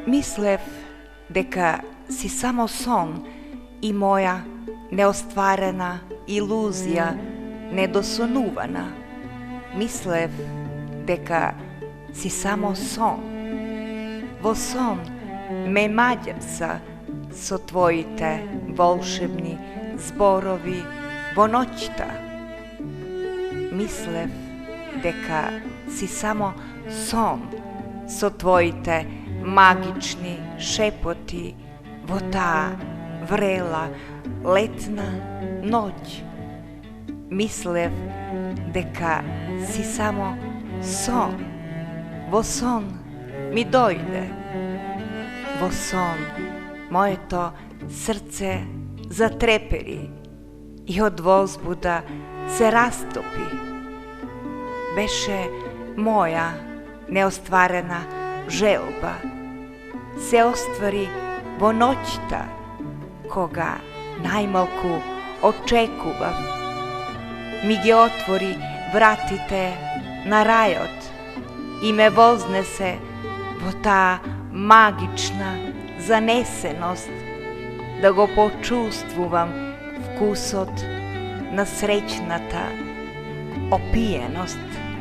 Мислев дека си само сон и моја неостварена илузија недосонувана. Мислев дека си само сон. Во сон ме маѓевца со твоите волшебни зборови во ноќта. Мислев дека си само сон со твоите магични шепоти во таа врела летна ноќ. Мислев дека си само сон. Во сон ми дојде. Во сон моето срце затрепери и од возбуда се растопи. Беше моја неостварена желба. Се оствари во ноќта, кога најмалку очекував. Ми ги отвори вратите на рајот и ме вознесе во таа магична занесеност, да го почувствувам вкусот на среќната опиеност.